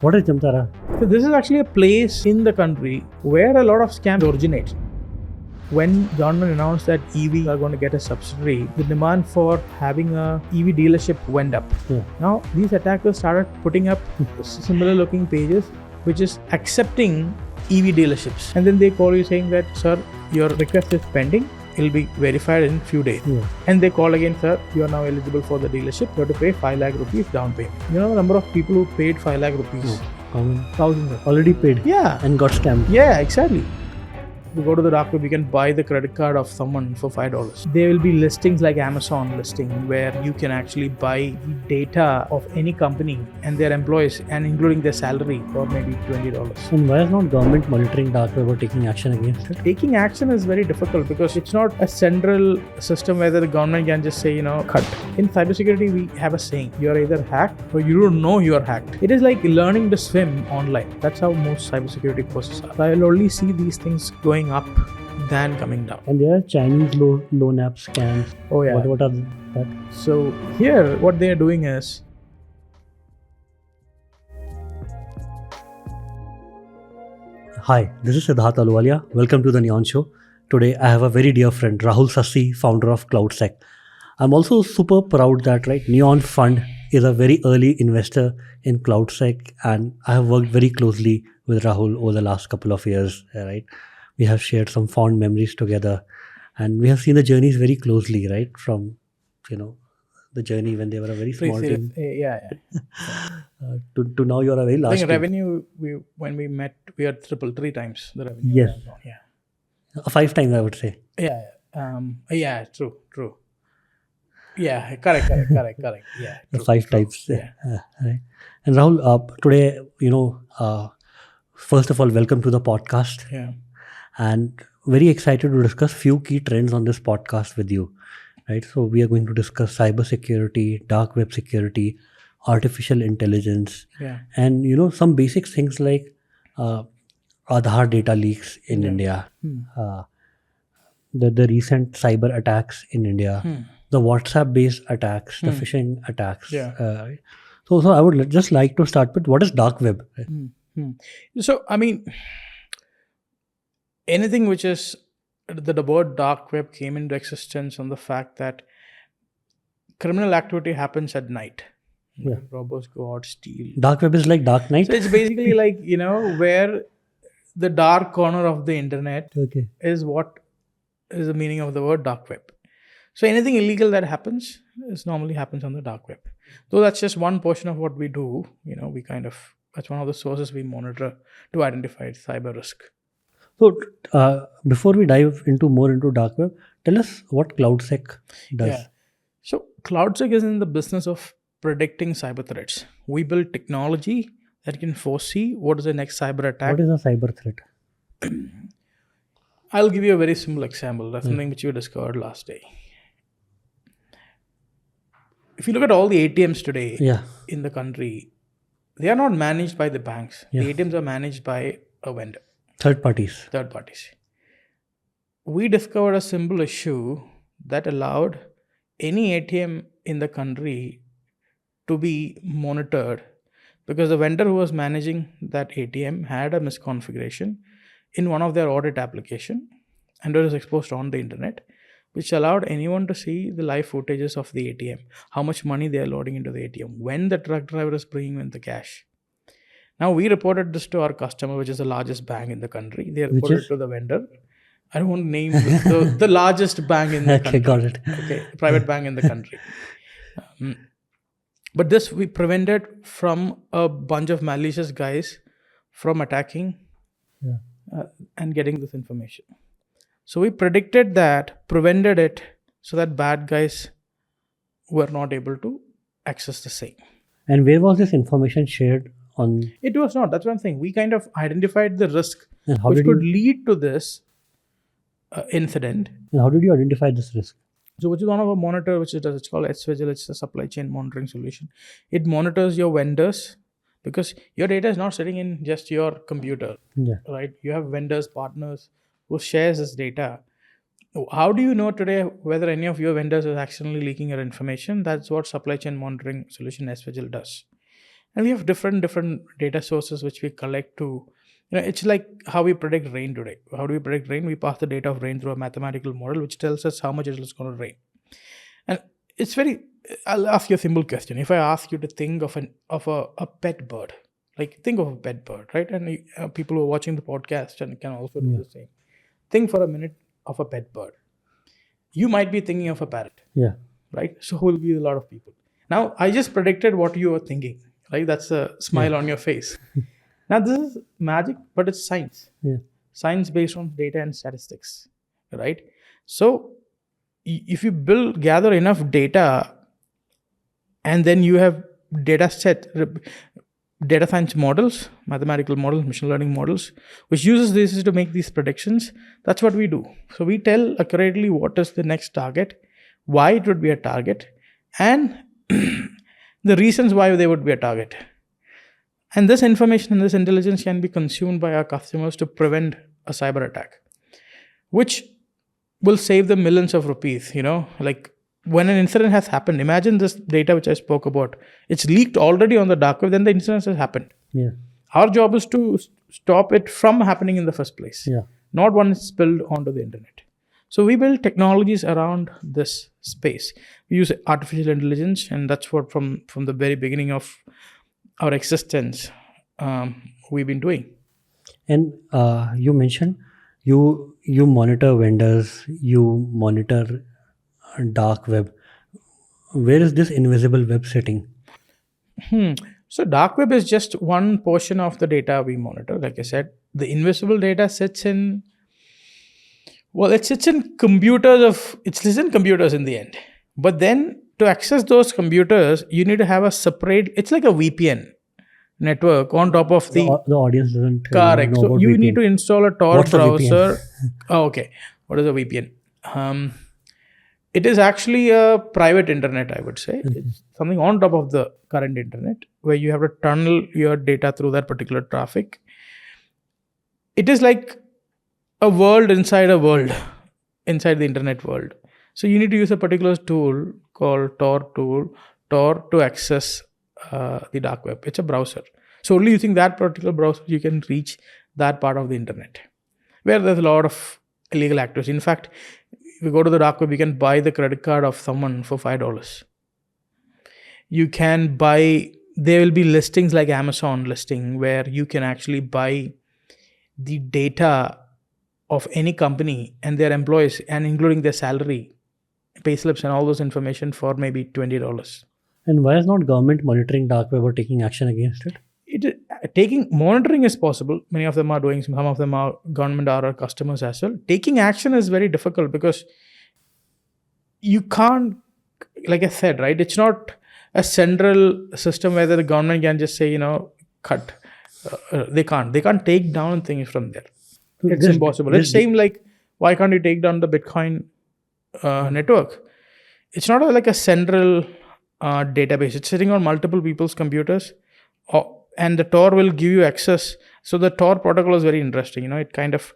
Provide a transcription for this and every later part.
What is Jamtara? So this is actually a place in the country where a lot of scams originate. When government announced that EV are going to get a subsidy, the demand for having a EV dealership went up. Yeah. Now these attackers started putting up similar looking pages which is accepting EV dealerships, and then they call you saying that, sir, your request is pending. It'll be verified in few days. Yeah. And they call again, sir, you are now eligible for the dealership. You have to pay 5 lakh rupees down payment. You know the number of people who paid 5 lakh rupees? How many? Thousands. Already paid. Yeah. And got scammed. Yeah, exactly. You go to the dark web, you can buy the credit card of someone for $5. There will be listings like Amazon listing where you can actually buy data of any company and their employees and including their salary for maybe $20. And why is not government monitoring dark web or taking action against it? Taking action is very difficult because it's not a central system where the government can just say, cut. In cybersecurity, we have a saying, you're either hacked or you don't know you're hacked. It is like learning to swim online. That's how most cybersecurity courses are. So I will only see these things going up than coming down. And there are Chinese loan app scams. Oh yeah. What are that? So here, what they are doing is, Hi, this is Siddhartha Ahluwalia. Welcome to the Neon Show. Today I have a very dear friend, Rahul Sasi, founder of CloudSEK. I'm also super proud that Neon Fund is a very early investor in CloudSEK, and I have worked very closely with Rahul over the last couple of years. We have shared some fond memories together, and we have seen the journeys very closely, from the journey when they were a very small team to now you're a very large I think team. revenue, when we met, we had tripled 3 times the revenue. Yes. Yeah. 5 times, I would say. Yeah. True. Yeah, correct. Yeah. True, 5 times. Yeah. Right. And Rahul, today, first of all, welcome to the podcast. Yeah. And very excited to discuss few key trends on this podcast with you. Right. So we are going to discuss cybersecurity, dark web security, artificial intelligence, and some basic things like Aadhaar data leaks in India, the recent cyber attacks in India, the WhatsApp-based attacks, the phishing attacks. So I would just like to start with what is dark web? So, anything which is, the word dark web came into existence on the fact that criminal activity happens at night. Yeah. Robbers go out, steal. Dark web is like dark night? So it's basically like, where the dark corner of the internet is what is the meaning of the word dark web. So anything illegal that happens normally happens on the dark web. Though that's just one portion of what we do, that's one of the sources we monitor to identify cyber risk. So before we dive more into dark web, tell us what CloudSEK does. Yeah. So CloudSEK is in the business of predicting cyber threats. We build technology that can foresee what is the next cyber attack. What is a cyber threat? I'll give you a very simple example. That's something which you discovered last day. If you look at all the ATMs today in the country, they are not managed by the banks. The ATMs are managed by a vendor. Third parties. We discovered a simple issue that allowed any ATM in the country to be monitored because the vendor who was managing that ATM had a misconfiguration in one of their audit application, and it was exposed on the internet, which allowed anyone to see the live footages of the ATM, how much money they are loading into the ATM, when the truck driver is bringing in the cash. Now, we reported this to our customer, which is the largest bank in the country. They reported it to the vendor. I don't want to name the largest bank in the country. Okay, got it. Okay, private bank in the country. But this we prevented from a bunch of malicious guys from attacking and getting this information. So we predicted that, prevented it, so that bad guys were not able to access the same. And where was this information shared? It was not. That's one thing. We kind of identified the risk which could lead to this incident. And how did you identify this risk? So which is one of a monitor, which it's called SVigil. It's a supply chain monitoring solution. It monitors your vendors because your data is not sitting in just your computer, right? You have vendors, partners who shares this data. How do you know today whether any of your vendors is accidentally leaking your information? That's what supply chain monitoring solution SVigil does. And we have different data sources which we collect to, it's like how we predict rain today. How do we predict rain? We pass the data of rain through a mathematical model which tells us how much it is going to rain. And it's very, I'll ask you a simple question. If I ask you to think of a pet bird, like think of a pet bird, right? And people who are watching the podcast and can also do the same. Think for a minute of a pet bird. You might be thinking of a parrot. Yeah. Right? So will be a lot of people. Now, I just predicted what you were thinking, right? That's a smile on your face. Now, this is magic, but it's science. Yeah. Science based on data and statistics, right? So, if you gather enough data, and then you have data science models, mathematical models, machine learning models, which uses this to make these predictions, that's what we do. So, we tell accurately what is the next target, why it would be a target, and the reasons why they would be a target. And this information and this intelligence can be consumed by our customers to prevent a cyber attack, which will save them millions of rupees. Like when an incident has happened, imagine this data which I spoke about, it's leaked already on the dark web, then the incident has happened. Yeah. Our job is to stop it from happening in the first place, not when it's spilled onto the internet. So we build technologies around this space. We use artificial intelligence, and that's what from the very beginning of our existence we've been doing. And you mentioned you monitor vendors, you monitor dark web. Where is this invisible web sitting? So dark web is just one portion of the data we monitor. Like I said, the invisible data sits in. Well, it sits in computers in the end. But then to access those computers, you need to have a separate, it's like a VPN network on top of the audience doesn't correct. know So about you VPN. need to install a Tor What's a VPN? browser. Okay. What is a VPN? It is actually a private internet, I would say. It's something on top of the current internet where you have to tunnel your data through that particular traffic. It is like a world inside the internet world. So you need to use a particular tool called Tor to access the dark web. It's a browser. So only using that particular browser, you can reach that part of the internet where there's a lot of illegal actors. In fact, if you go to the dark web, you can buy the credit card of someone for $5. You can buy, there will be listings like Amazon listing where you can actually buy the data of any company and their employees, and including their salary, payslips and all those information for maybe $20. And why is not government monitoring dark web or taking action against it? Monitoring is possible. Many of them are doing, some of them are government or our customers as well. Taking action is very difficult because you can't, like I said, right? It's not a central system where the government can just say, cut. They can't take down things from there. It's impossible. It's same like, why can't you take down the Bitcoin network? It's not like a central database. It's sitting on multiple people's computers, and the Tor will give you access. So the Tor protocol is very interesting. It kind of,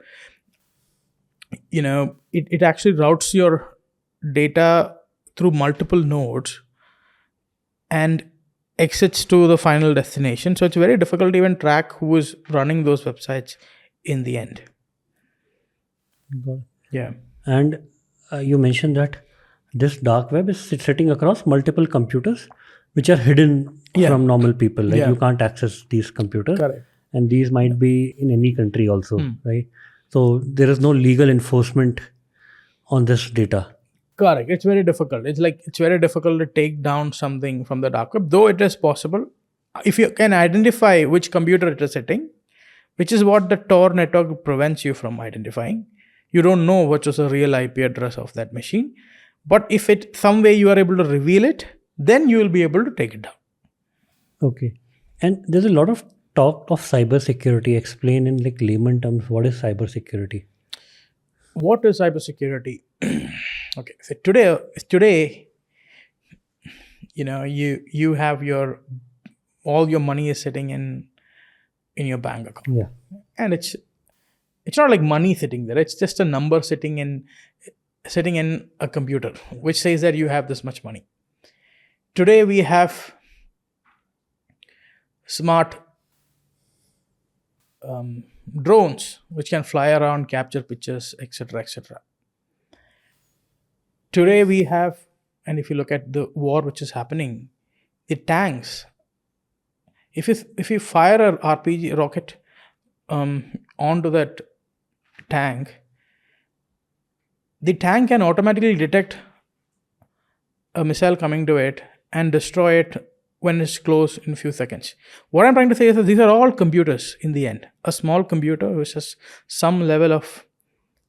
it actually routes your data through multiple nodes and exits to the final destination. So it's very difficult to even track who is running those websites in the end. Yeah. And you mentioned that this dark web is sitting across multiple computers which are hidden from normal people. Like you can't access these computers. Correct. And these might be in any country also, right? So there is no legal enforcement on this data. Correct. It's very difficult. It's very difficult to take down something from the dark web, though it is possible. If you can identify which computer it is sitting, which is what the Tor network prevents you from identifying. You don't know what is the real IP address of that machine. But if some way you are able to reveal it, then you will be able to take it down. Okay. And there's a lot of talk of cybersecurity. Explain in like layman terms, what is cybersecurity? What is cybersecurity? Okay. So today, you have all your money is sitting in your bank account. Yeah. And it's not like money sitting there. It's just a number sitting in a computer, which says that you have this much money. Today we have smart drones which can fly around, capture pictures, etc., etc. Today we have, and if you look at the war which is happening, the tanks. If you fire a RPG rocket onto that tank, the tank can automatically detect a missile coming to it and destroy it when it's close in a few seconds. What I'm trying to say is that these are all computers in the end. A small computer which has some level of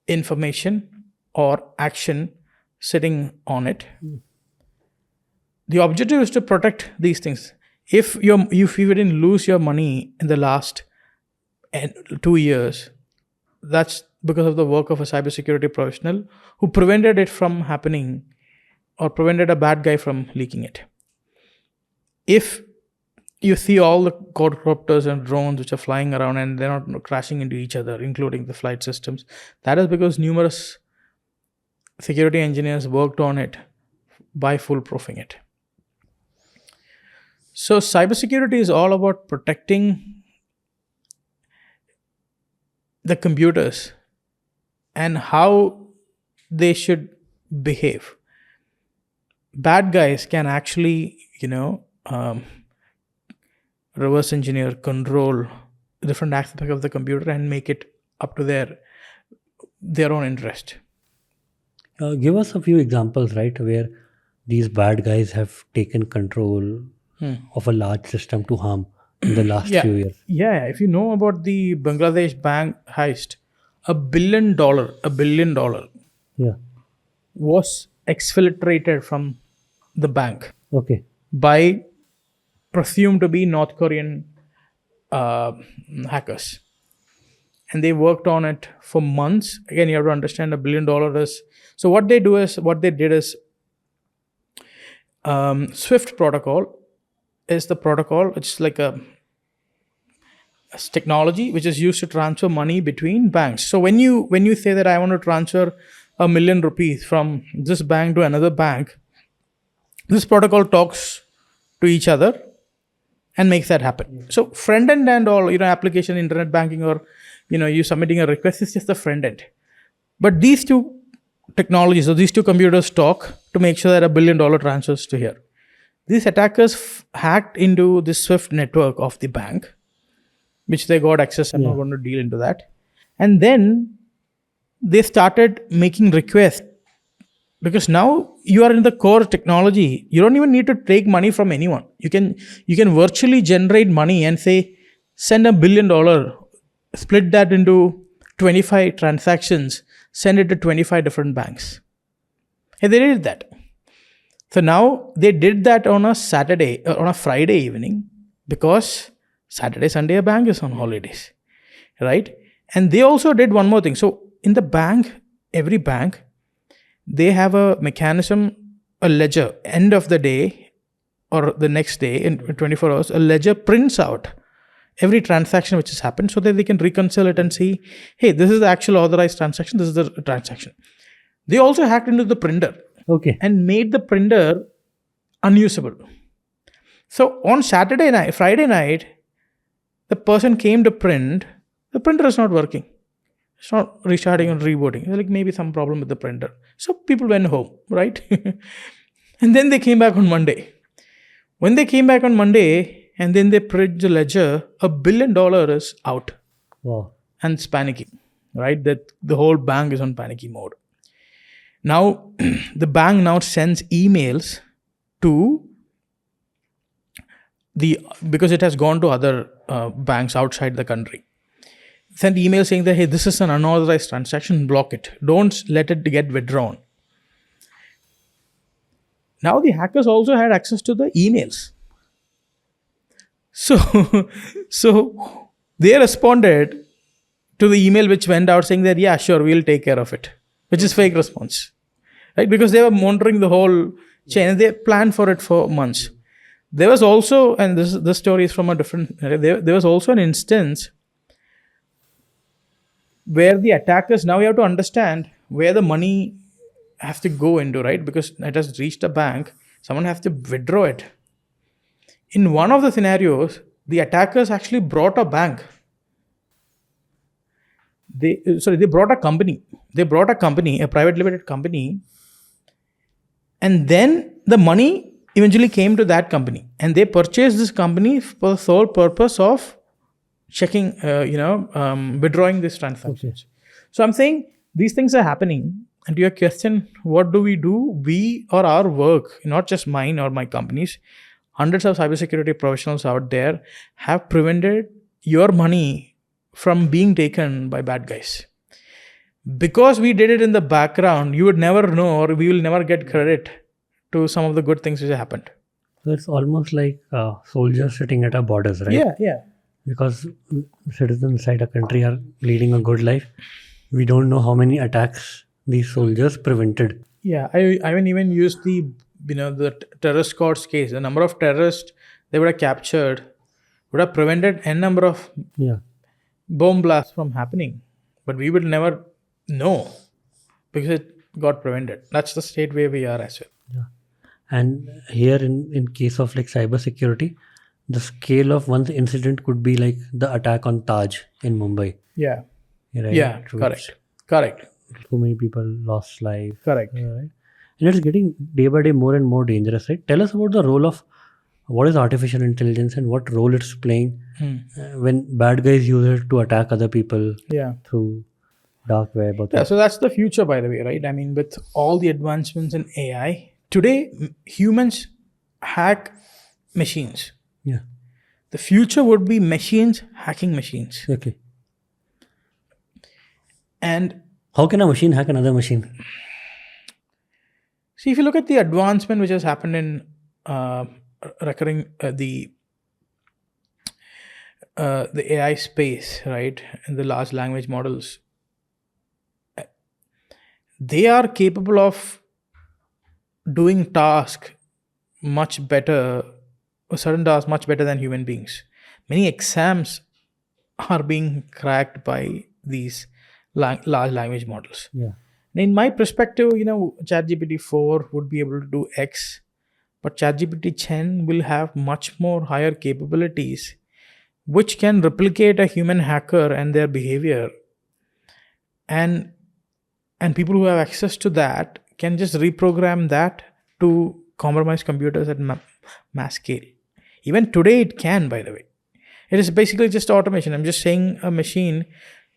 information or action sitting on it. The objective is to protect these things. If you didn't lose your money in the last 2 years, that's because of the work of a cybersecurity professional who prevented it from happening or prevented a bad guy from leaking it. If you see all the quadcopters and drones which are flying around and they're not crashing into each other, including the flight systems, that is because numerous security engineers worked on it by foolproofing it. So cybersecurity is all about protecting the computers and how they should behave. Bad guys can actually, reverse engineer, control different aspects of the computer and make it up to their own interest. Give us a few examples, right, where these bad guys have taken control of a large system to harm in the last few years. Yeah, if you know about the Bangladesh bank heist, $1 billion was exfiltrated from the bank. Okay. By presumed to be North Korean hackers. And they worked on it for months. Again, you have to understand $1 billion is... So what they did is Swift protocol is the protocol. It's like a technology which is used to transfer money between banks. So when you say that I want to transfer $1 million from this bank to another bank, this protocol talks to each other and makes that happen. So front end and all, application, internet banking, or you submitting a request is just the front end. But these two technologies or these two computers talk to make sure that $1 billion transfers to here. These attackers hacked into the Swift network of the bank, which they got access. I'm not going to deal into that. And then they started making requests, because now you are in the core technology. You don't even need to take money from anyone. You can virtually generate money and say, send $1 billion, split that into 25 transactions, send it to 25 different banks. And they did that. So now they did that on a Friday evening, because Saturday, Sunday, a bank is on holidays, right? And they also did one more thing. So in the bank, every bank, they have a mechanism, a ledger. End of the day or the next day in 24 hours, a ledger prints out every transaction which has happened so that they can reconcile it and see, hey, this is the actual authorized transaction, this is the transaction. They also hacked into the printer. Okay. And made the printer unusable. So on Friday night, the person came to print, the printer is not working. It's not restarting and rebooting. Like maybe some problem with the printer. So people went home, right? And then they came back on Monday. When they came back on Monday and then they print the ledger, $1 billion is out. Wow. And it's panicky, right? That the whole bank is on panicky mode. Now, the bank now sends emails to because it has gone to other banks outside the country. Send email saying that, hey, this is an unauthorized transaction, block it. Don't let it get withdrawn. Now the hackers also had access to the emails. So they responded to the email which went out saying that, yeah, sure, we'll take care of it, which is fake response. Right? Because they were monitoring the whole chain and they planned for it for months. There was also, and this story is from a different, there was also an instance where the attackers, now you have to understand where the money has to go into, right? Because it has reached a bank, someone has to withdraw it. In one of the scenarios, the attackers actually brought a bank. They brought a company. They brought a company, a private limited company, and then the money eventually came to that company, and they purchased this company for the sole purpose of checking, withdrawing these transactions. So I'm saying these things are happening. And to your question, what do? We or our work, not just mine or my companies, hundreds of cybersecurity professionals out there have prevented your money from being taken by bad guys. Because we did it in the background, you would never know, or we will never get credit to some of the good things which have happened. So it's almost like soldiers sitting at our borders, right? Yeah. Because citizens inside a country are leading a good life. We don't know how many attacks these soldiers prevented. Yeah, I mean, even use the terrorist squad's case. The number of terrorists they would have captured would have prevented n number of bomb blasts from happening, but we will never know because it got prevented. That's the state where we are as well. Yeah. And here in case of like cybersecurity, the scale of one incident could be like the attack on Taj in Mumbai. Yeah. Right? Yeah. Correct. So many people lost life. Correct. Right? And it's getting day by day more and more dangerous, right? Tell us about the role of what is artificial intelligence and what role it's playing when bad guys use it to attack other people through dark web. So that's the future, by the way, right? I mean, with all the advancements in AI, today humans hack machines. Yeah. The future would be machines hacking machines. Okay. And how can a machine hack another machine? See, if you look at the advancement which has happened in the AI space, right, in the large language models, they are capable of doing tasks much better, certain tasks much better than human beings. Many exams are being cracked by these large language models. Yeah. In my perspective, ChatGPT 4 would be able to do X, but ChatGPT 10 will have much more higher capabilities, which can replicate a human hacker and their behavior. And people who have access to that can just reprogram that to compromise computers at mass scale. Even today it can, by the way. It is basically just automation. I'm just saying a machine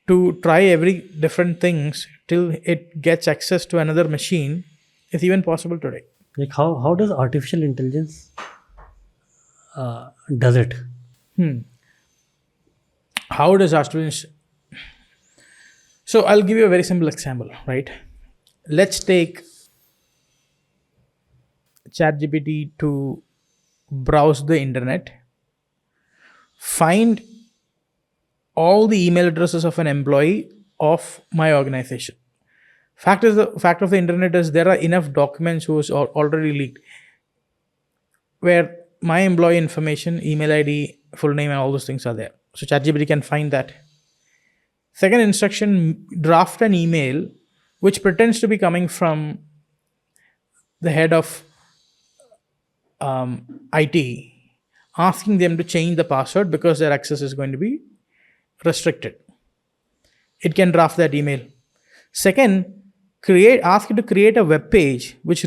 to try every different things till it gets access to another machine is even possible today. Like how does artificial intelligence does it? How does artificial? So I'll give you a very simple example, right? Let's take ChatGPT to browse the internet, find all the email addresses of an employee of my organization. Fact of the internet is there are enough documents who is already leaked where my employee information, email ID, full name and all those things are there. So ChatGPT can find that. Second instruction, draft an email which pretends to be coming from the head of IT, asking them to change the password because their access is going to be restricted. It can draft that email. Second, ask it to create a web page which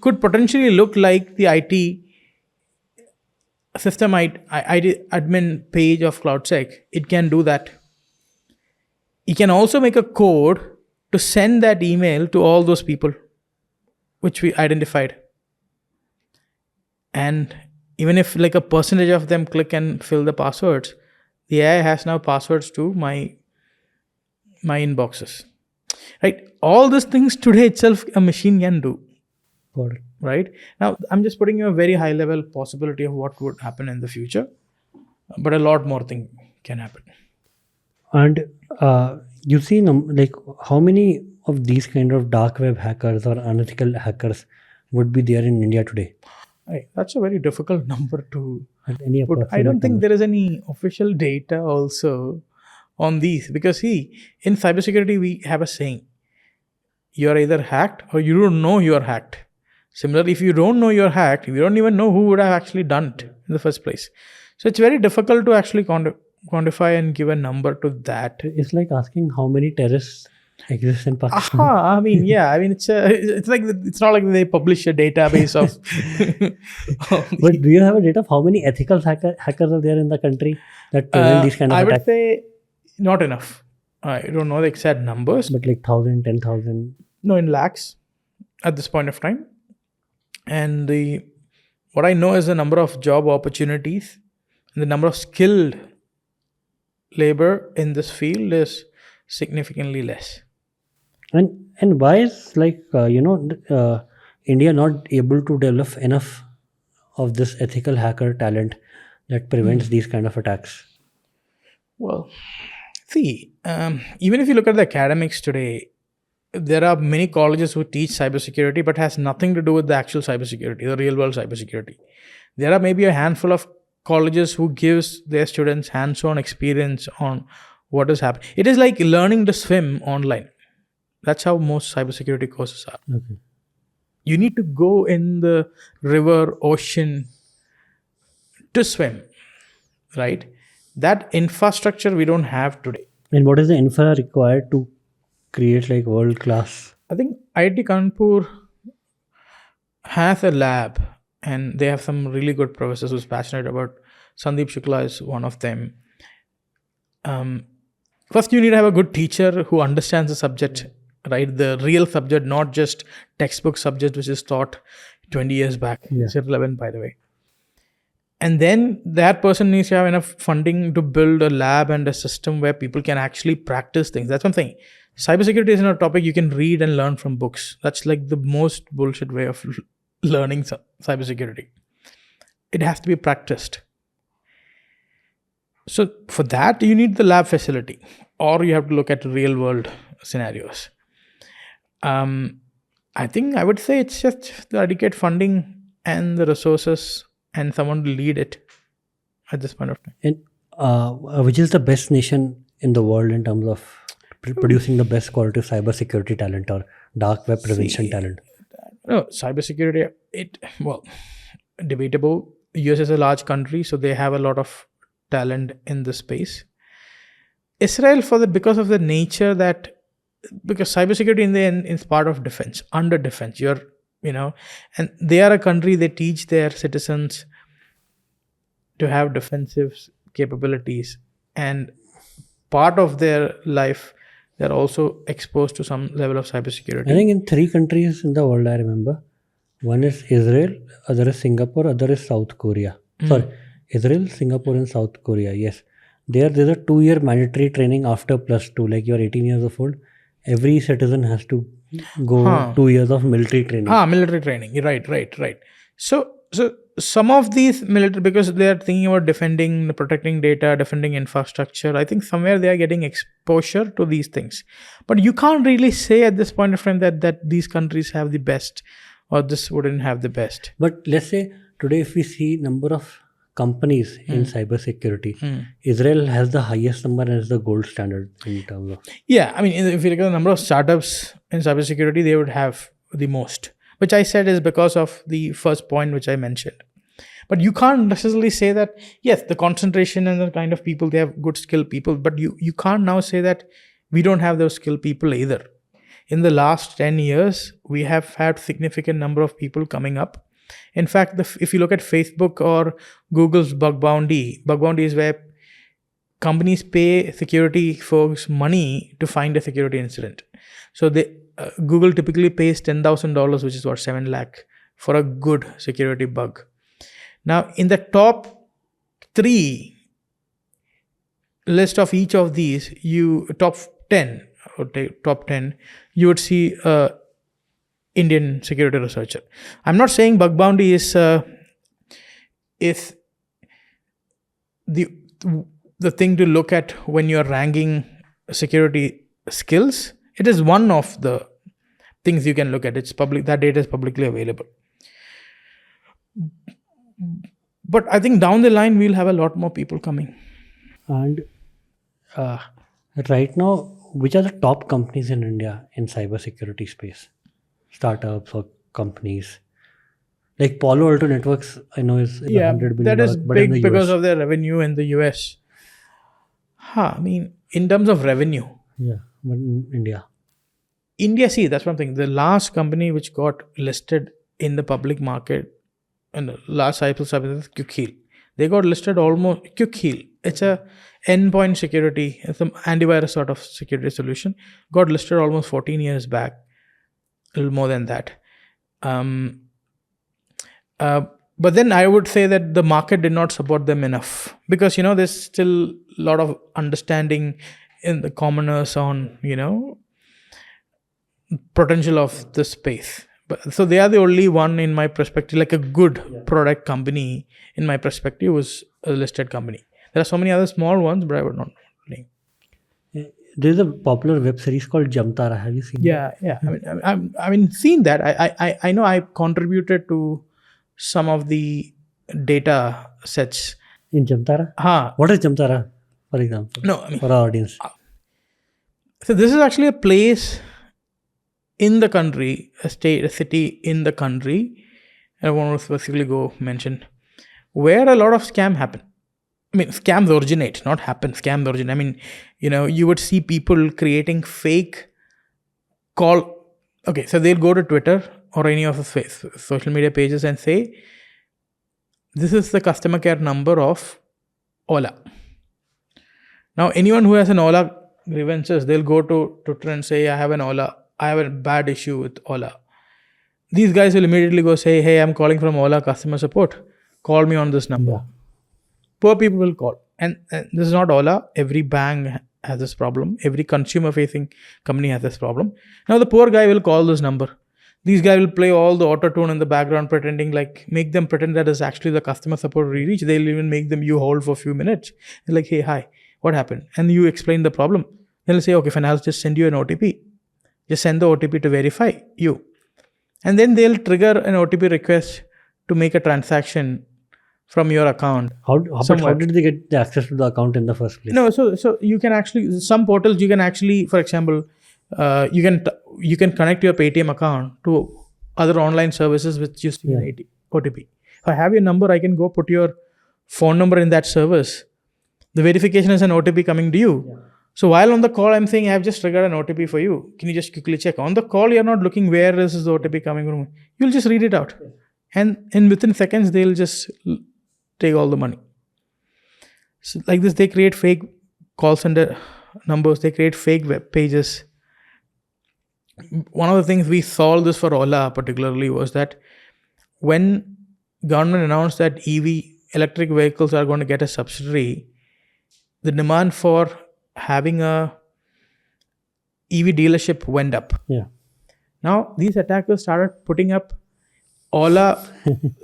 could potentially look like the IT system ID admin page of CloudSEK. It can do that. It can also make a code to send that email to all those people which we identified. And even if like a percentage of them click and fill the passwords, the AI has now passwords to my inboxes. Right? All these things today itself a machine can do. Got it. Right? Now, I'm just putting you a very high level possibility of what would happen in the future. But a lot more thing can happen. And you've seen like how many of these kind of dark web hackers or unethical hackers would be there in India today? That's a very difficult number to put. I don't think there is any official data also on these. Because see, in cybersecurity, we have a saying. You're either hacked or you don't know you're hacked. Similarly, if you don't know you're hacked, you don't even know who would have actually done it in the first place. So it's very difficult to actually quantify and give a number to that. It's like asking how many terrorists exist in Pakistan. I mean, yeah. I mean, it's like it's not like they publish a database of. But do you have a data of how many ethical hackers are there in the country that prevent these kind of I would attacks? say not enough. I don't know the exact numbers. But like 1,000, 10,000. No, in lakhs at this point of time. And what I know is the number of job opportunities and the number of skilled labor in this field is significantly less. And why is India not able to develop enough of this ethical hacker talent that prevents these kind of attacks? Well, see, even if you look at the academics today, there are many colleges who teach cybersecurity but has nothing to do with the actual cybersecurity, the real world cybersecurity. There are maybe a handful of colleges who gives their students hands-on experience on what is happening. It is like learning to swim online. That's how most cybersecurity courses are. Okay. You need to go in the river, ocean to swim, right? That infrastructure we don't have today. And what is the infra required to create like world class? I think IIT Kanpur has a lab and they have some really good professors who's passionate about. Sandeep Shukla is one of them. First, you need to have a good teacher who understands the subject, right? The real subject, not just textbook subject which is taught 20 years back. Yeah. It's irrelevant, by the way. And then that person needs to have enough funding to build a lab and a system where people can actually practice things. That's one thing. Cybersecurity is not a topic you can read and learn from books. That's like the most bullshit way of learning cybersecurity. It has to be practiced. So for that, you need the lab facility, or you have to look at real world scenarios. I think I would say it's just the adequate funding and the resources and someone to lead it at this point of time. And which is the best nation in the world in terms of producing the best quality of cybersecurity talent or dark web prevention talent? No, cybersecurity, debatable. US is a large country, so they have a lot of talent in this space. Israel, because of the nature because cybersecurity in the end is part of defense, under defense. And they are a country, they teach their citizens to have defensive capabilities, and part of their life they're also exposed to some level of cybersecurity. I think in 3 countries in the world, I remember. One is Israel, other is Singapore, other is South Korea. Sorry, Israel, Singapore and South Korea, yes. There's a 2-year mandatory training after +2, like you're 18 years old. Every citizen has to go 2 years of military training. Military training, right. So some of these military, because they are thinking about protecting data, defending infrastructure, I think somewhere they are getting exposure to these things. But you can't really say at this point of time that these countries have the best or this wouldn't have the best. But let's say today if we see number of companies in cybersecurity, Israel has the highest number and is the gold standard in terms of... Yeah, I mean, if you look at the number of startups in cybersecurity, they would have the most, which I said is because of the first point which I mentioned. But you can't necessarily say that, yes, the concentration and the kind of people, they have good skilled people, but you can't now say that we don't have those skilled people either. In the last 10 years, we have had significant number of people coming up. In fact, if you look at Facebook or Google's bug bounty is where companies pay security folks money to find a security incident. So Google typically pays $10,000, which is what, 7 lakh for a good security bug. Now, in the top 3 list of each of these, top 10, you would see Indian security researcher. I'm not saying bug bounty is the thing to look at when you're ranking security skills. It is one of the things you can look at. It's public. That data is publicly available. But I think down the line, we'll have a lot more people coming. And right now, which are the top companies in India in cybersecurity space? Startups or companies? Like Palo Alto Networks, I know is in $100 billion, that is but in big the because US. of their revenue in the US. I mean, in terms of revenue, Yeah, but in India. India, see, that's one thing. The last company which got listed in the public market and the last cycle is Quick Heal. They got listed almost Quick Heal. It's a endpoint security, it's an antivirus sort of security solution. Got listed almost 14 years back, a little more than that. Um, but then I would say that the market did not support them enough because there's still a lot of understanding in the commoners on potential of the space. But so they are the only one in my perspective, like a good product company in my perspective was a listed company. There are so many other small ones, but I would not name. There's a popular web series called Jamtara. Have you seen? Yeah. I mean, seen that. I know I contributed to some of the data sets In Jamtara? What is Jamtara, for example? No, I mean, for our audience. So this is actually a place in the country, a state, a city in the country. I want to specifically go mention where a lot of scam happen. I mean, scams originate, not happen. Scams originate. I mean, you would see people creating fake call. Okay, so they'll go to Twitter or any of the social media pages and say, "This is the customer care number of Ola." Now, anyone who has an Ola grievances, they'll go to Twitter and say, "I have an Ola. I have a bad issue with Ola." These guys will immediately go say, "Hey, I'm calling from Ola customer support. Call me on this number." Yeah. Poor people will call. And this is not Ola. Every bank has this problem. Every consumer-facing company has this problem. Now, the poor guy will call this number. These guys will play all the auto-tune in the background, pretending make them pretend that is actually the customer support reach. They'll even make them you hold for a few minutes. They're like, "Hey, hi, what happened?" And you explain the problem. They'll say, "Okay, fine, I'll just send you an OTP. Just send the OTP to verify you." And then they'll trigger an OTP request to make a transaction from your account. How did they get the access to the account in the first place? No, so you can actually, some portals you can actually, for example, you can connect your Paytm account to other online services with just an OTP. If I have your number, I can go put your phone number in that service. The verification is an OTP coming to you. Yeah. So while on the call, I'm saying, "I've just triggered an OTP for you. Can you just quickly check?" On the call, you're not looking where is this OTP coming from. You'll just read it out. Yeah. And within seconds, they'll just take all the money. So like this, they create fake call center numbers. They create fake web pages. One of the things we solved this for Ola particularly was that when government announced that electric vehicles are going to get a subsidy, the demand for having a EV dealership went up. Yeah. Now these attackers started putting up Ola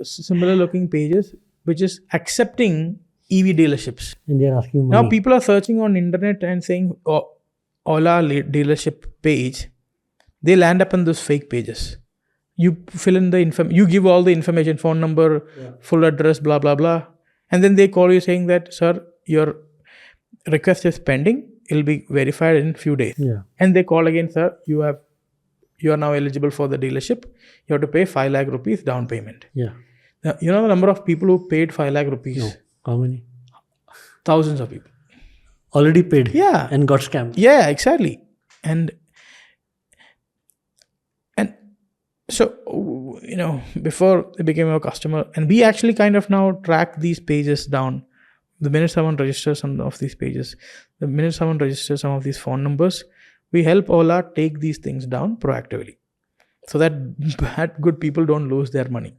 similar looking pages, which is accepting EV dealerships. And they're asking money. Now people are searching on internet and saying, "Oh, Ola dealership page." They land up on those fake pages. You fill in the you give all the information, phone number, full address, blah, blah, blah. And then they call you saying that, "Sir, your request is pending. It'll be verified in a few days." Yeah. And they call again, "Sir, you are now eligible for the dealership. You have to pay 5 lakh rupees down payment." Yeah. Now, you know the number of people who paid 5 lakh rupees? No. How many? Thousands of people. Already paid. Yeah. And got scammed. Yeah, exactly. And so, before they became a customer, and we actually kind of now track these pages down. The minute someone registers some of these pages, the minute someone registers some of these phone numbers, we help Ola take these things down proactively so that bad, good people don't lose their money.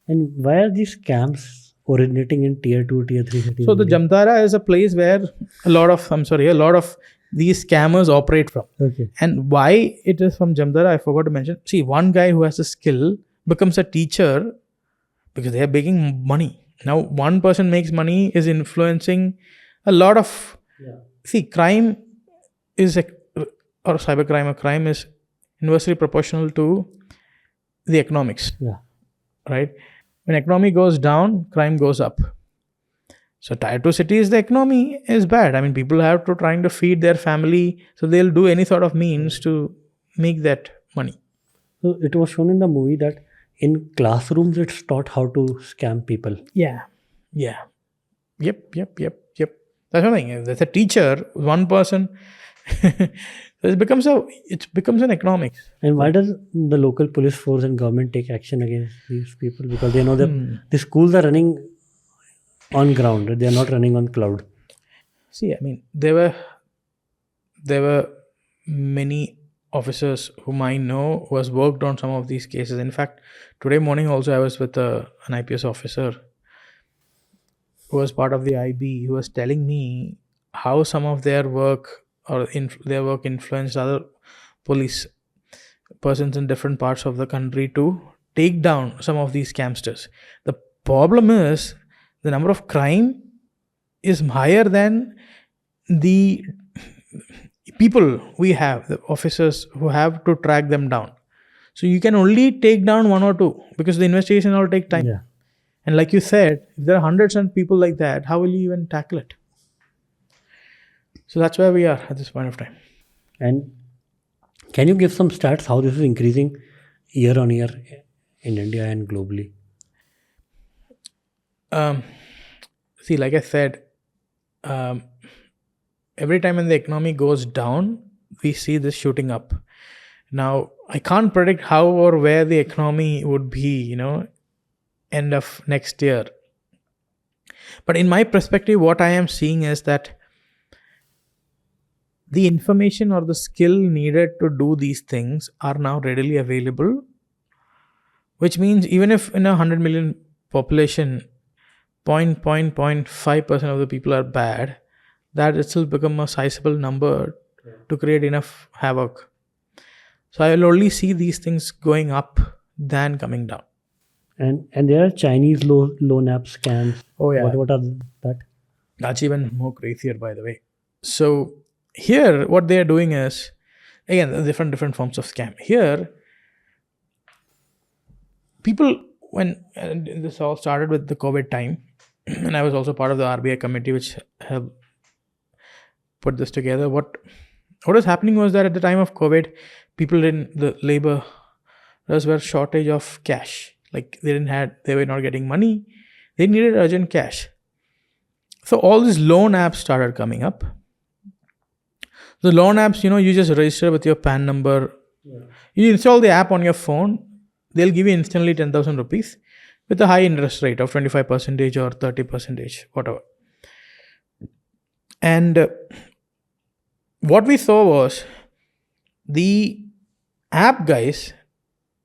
And why are these scams originating in tier 2, tier 3 cities? So the Jamtara is a place where a lot of these scammers operate from. Okay. And why it is from Jamtara, I forgot to mention. See, one guy who has a skill becomes a teacher because they are making money. Now, one person makes money is influencing a lot of... Yeah. See, crime is or cybercrime or crime is inversely proportional to the economics. Yeah. Right? When economy goes down, crime goes up. So tier 2 cities, the economy is bad. I mean, people have to trying to feed their family, so they'll do any sort of means to make that money. So it was shown in the movie that in classrooms it's taught how to scam people. Yeah. Yep. That's one thing. If there's a teacher, one person, it becomes an economics. And why does the local police force and government take action against these people? Because they know that the schools are running on ground, right? They are not running on cloud. See, I mean, there were many officers whom I know who has worked on some of these cases. In fact, today morning also I was with an IPS officer who was part of the IB, who was telling me how some of their work or their work influenced other police persons in different parts of the country to take down some of these scamsters. The problem is the number of crime is higher than the people we have, the officers who have to track them down. So you can only take down one or two because the investigation will take time. Yeah. And like you said, if there are hundreds of people like that, how will you even tackle it? So that's where we are at this point of time. And can you give some stats how this is increasing year on year in India and globally? See, like I said, every time when the economy goes down, we see this shooting up. Now, I can't predict how or where the economy would be, end of next year. But in my perspective, what I am seeing is that the information or the skill needed to do these things are now readily available, which means even if in a 100 million population, 0.5% of the people are bad, that itself become a sizable number to create enough havoc. So I will only see these things going up than coming down. And there are Chinese loan app scams. Oh yeah. What are that? That's even more crazier, by the way. So here, what they are doing is, again, different forms of scam. Here, people, and this all started with the COVID time, and I was also part of the RBI committee which have put this together. What was happening was that at the time of COVID, people in the labor, there was a shortage of cash. Like they were not getting money. They needed urgent cash. So all these loan apps started coming up. The loan apps, you just register with your PAN number. Yeah. You install the app on your phone. They'll give you instantly 10,000 rupees with a high interest rate of 25% or 30%, whatever. And what we saw was the app guys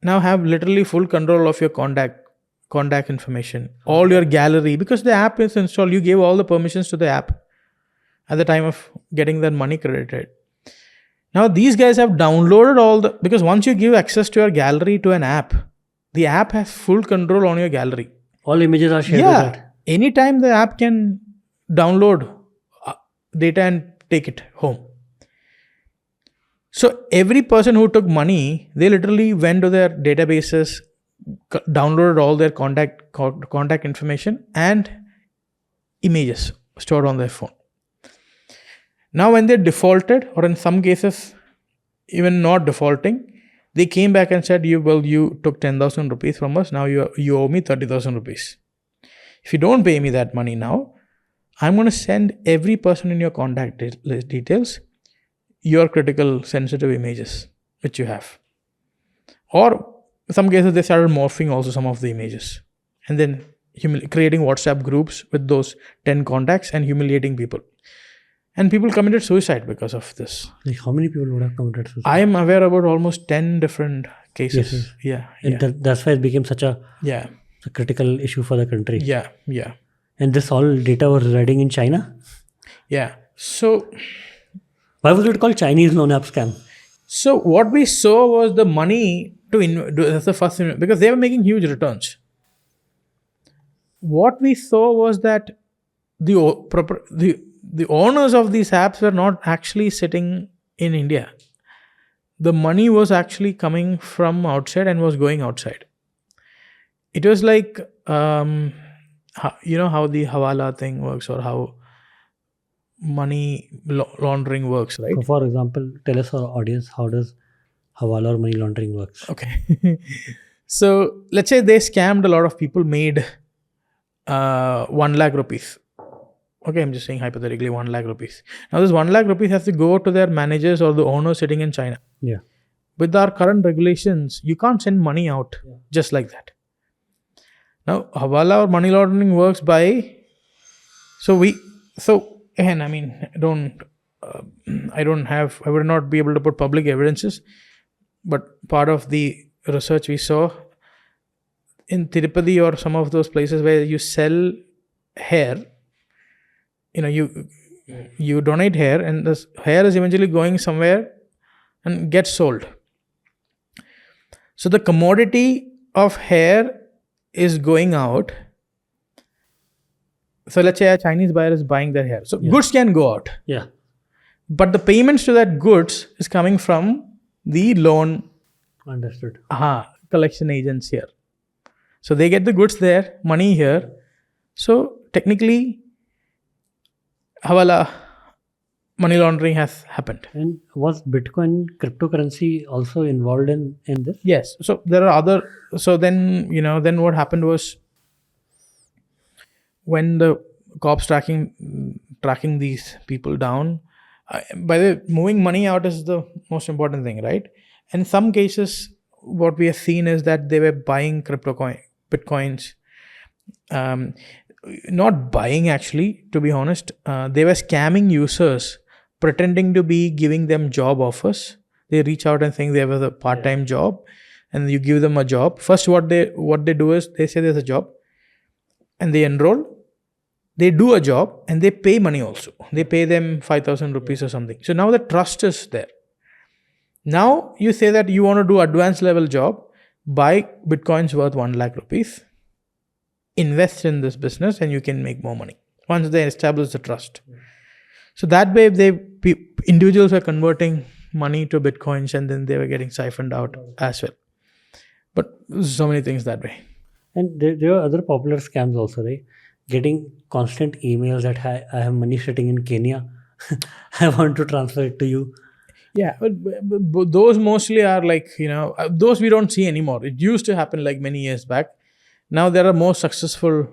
now have literally full control of your contact information, all your gallery, because the app is installed. You gave all the permissions to the app at the time of getting that money credited. Now these guys have downloaded because once you give access to your gallery to an app, the app has full control on your gallery. All images are shared with that. Anytime the app can download data and take it home. So every person who took money, they literally went to their databases, downloaded all their contact information and images stored on their phone. Now when they defaulted, or in some cases even not defaulting, they came back and said, you took 10,000 rupees from us, now you owe me 30,000 rupees. If you don't pay me that money now, I'm going to send every person in your contact details your critical sensitive images which you have. Or in some cases they started morphing also some of the images and then creating WhatsApp groups with those 10 contacts and humiliating people. And people committed suicide because of this. Like how many people would have committed suicide? I am aware about almost 10 different cases. Yes. And that's why it became such a critical issue for the country. Yeah. And this all data was residing in China? Yeah. So why was it called Chinese loan app scam? So what we saw was the money that's the first thing, because they were making huge returns. What we saw was that the owners of these apps were not actually sitting in India. The money was actually coming from outside and was going outside. It was like, how the Hawala thing works, or how money laundering works, right? So for example, tell us our audience, how does Hawala or money laundering works? Okay. So let's say they scammed a lot of people, made 1 lakh rupees. Okay, I'm just saying hypothetically 1 lakh rupees. Now this 1 lakh rupees has to go to their managers or the owner sitting in China. Yeah. With our current regulations, you can't send money out just like that. Now, Hawala or money laundering works by, so again, I mean, I would not be able to put public evidences, but part of the research we saw in Tirupati or some of those places where you sell hair, you donate hair, and this hair is eventually going somewhere and gets sold. So the commodity of hair is going out. So let's say a Chinese buyer is buying their hair. So goods can go out. Yeah. But the payments to that goods is coming from the loan Understood. collection agents here. So they get the goods there, money here. So technically, Hawala money laundering has happened. And was Bitcoin cryptocurrency also involved in this? Yes. So there are other. So then then what happened was, when the cops tracking these people down, by the moving money out is the most important thing, right? In some cases, what we have seen is that they were buying bitcoins, not buying actually, to be honest. They were scamming users, pretending to be giving them job offers. They reach out and think they have a part-time job, and you give them a job. First, what they do is they say there's a job, and they enroll. They do a job and they pay money also. They pay them 5,000 rupees or something. So now the trust is there. Now you say that you want to do advanced level job, buy bitcoins worth 1 lakh rupees, invest in this business, and you can make more money once they establish the trust. So that way individuals were converting money to bitcoins, and then they were getting siphoned out as well. But so many things that way. And there are other popular scams also, right? Getting constant emails that I have money sitting in Kenya. I want to transfer it to you. Yeah, but those mostly are like, those we don't see anymore. It used to happen like many years back. Now there are more successful,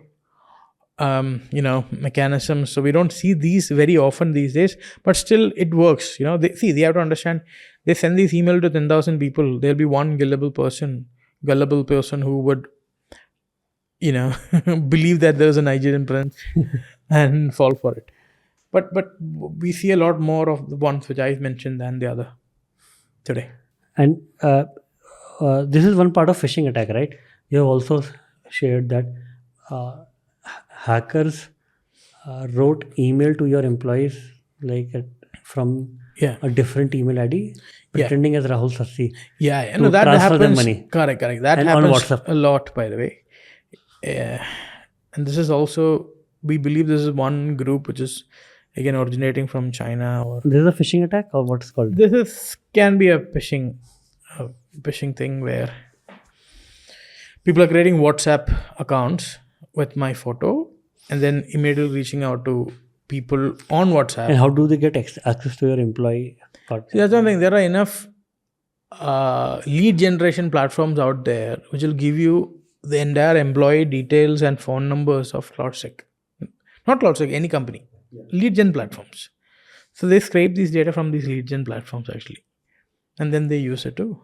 mechanisms. So we don't see these very often these days, but still it works. They have to understand, they send these email to 10,000 people. There'll be one gullible person who would, believe that there's a Nigerian prince and fall for it. But we see a lot more of the ones which I mentioned than the other today. And this is one part of phishing attack, right? You have also shared that hackers wrote email to your employees from a different email ID, pretending as Rahul Sasi. Yeah, to that transfer happens. them money. Correct. That And happens on WhatsApp. a lot, by the way. And this is also, we believe this is one group which is again originating from China. Or This is a phishing attack, or what's called? this can be a phishing thing where people are creating WhatsApp accounts with my photo and then immediately reaching out to people on WhatsApp. And how do they get access to your employee part? See, that's one thing. There are enough lead generation platforms out there which will give you the entire employee details and phone numbers of CloudSEK. Not CloudSEK, any company. Lead gen platforms. So they scrape these data from these lead gen platforms actually. And then they use it too.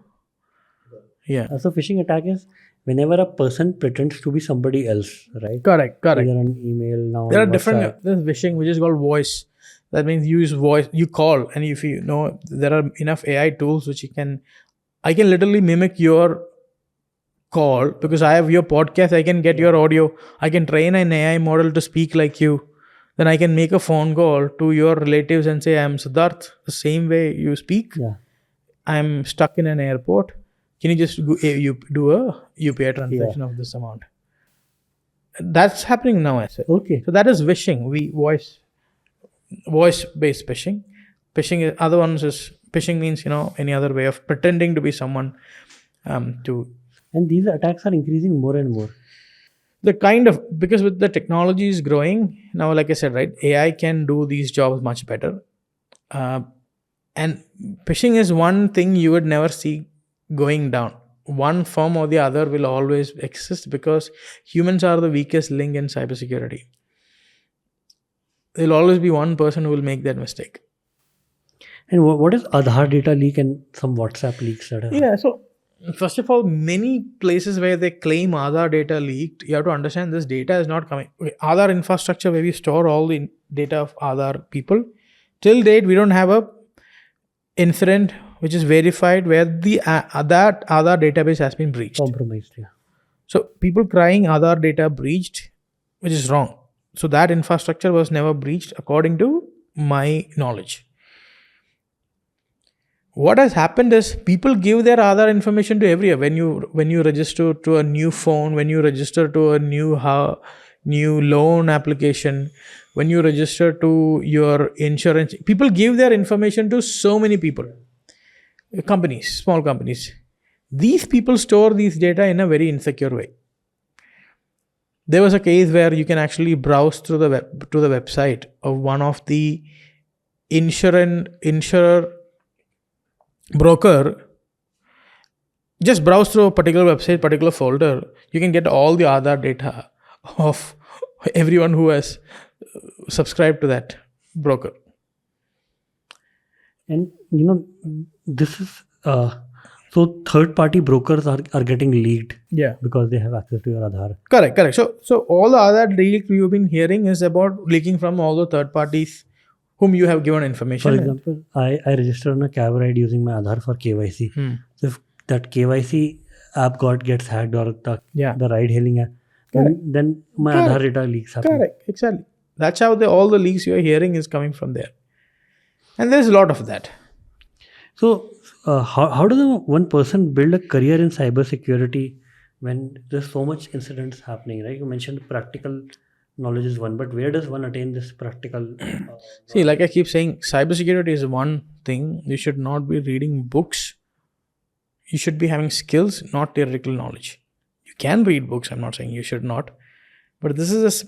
Yeah. So phishing attack is whenever a person pretends to be somebody else, right? Correct. Either on email, now There are on different, WhatsApp. there's phishing which is called voice. That means you use voice, you call, and if you know, there are enough AI tools which I can literally mimic your call because I have your podcast, I can get your audio, I can train an AI model to speak like you. Then I can make a phone call to your relatives and say, I'm Siddhartha, the same way you speak. Yeah. I'm stuck in an airport. Can you just do a UPI transaction of this amount? That's happening now as well. Okay. So that is phishing. Voice-based phishing. Phishing, other ones is, phishing means, any other way of pretending to be someone to... And these attacks are increasing more and more. Because with the technology is growing, now like I said, right, AI can do these jobs much better. And phishing is one thing you would never see going down. one form or the other will always exist, because humans are the weakest link in cybersecurity. There'll always be one person who will make that mistake. And what is Aadhaar data leak and some WhatsApp leaks that have Yeah, so first of all, many places where they claim Aadhaar data leaked, you have to understand this data is not coming. Okay, Aadhaar infrastructure, where we store all the data of Aadhaar people, till date we don't have a incident which is verified where the that Aadhaar database has been breached. compromised? Yeah. So people crying Aadhaar data breached, which is wrong. So that infrastructure was never breached according to my knowledge. What has happened is people give their Aadhaar information to everyone. When you register to a new phone, when you register to a new loan application, when you register to your insurance, people give their information to so many people, companies, small companies. These people store these data in a very insecure way. There was a case where you can actually browse through the to the website of one of the insurer broker. Just browse through a particular website, particular folder. You can get all the Aadhaar data of everyone who has subscribed to that broker. And this is so third-party brokers are getting leaked Yeah. because they have access to your Aadhaar. Correct. So all the other leak you've been hearing is about leaking from all the third parties whom you have given For information. example, I registered on a cab ride using my Aadhaar for KYC. So if that KYC app gets hacked, or the ride-hailing app, then my Correct. Aadhaar data leaks happen. Correct, exactly. That's how all the leaks you're hearing is coming from there. And there's a lot of that. So how does one person build a career in cybersecurity when there's so much incidents happening, right? You mentioned practical knowledge is one, but where does one attain this practical? See, like I keep saying, cybersecurity is one thing. You should not be reading books. You should be having skills, not theoretical knowledge. You can read books. I'm not saying you should not, but this is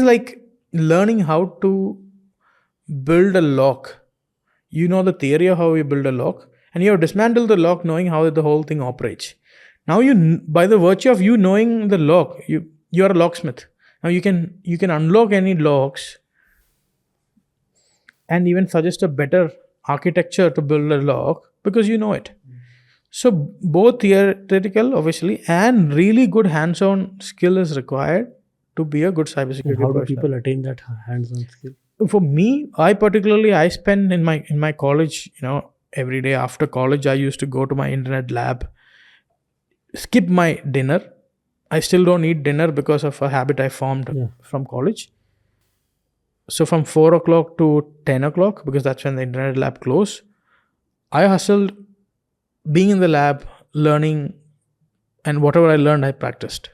like learning how to build a lock. You know the theory of how you build a lock, and you have dismantled the lock, knowing how the whole thing operates. Now by the virtue of you knowing the lock, you are a locksmith. Now you can unlock any locks and even suggest a better architecture to build a lock because you know it. So both theoretical, obviously, and really good hands-on skill is required to be a good cybersecurity And how do person. people attain that hands-on skill? For me, I spend in my college, every day after college, I used to go to my internet lab, skip my dinner. I still don't eat dinner because of a habit I formed from college. So from 4 o'clock to 10 o'clock, because that's when the internet lab closed, I hustled being in the lab, learning, and whatever I learned, I practiced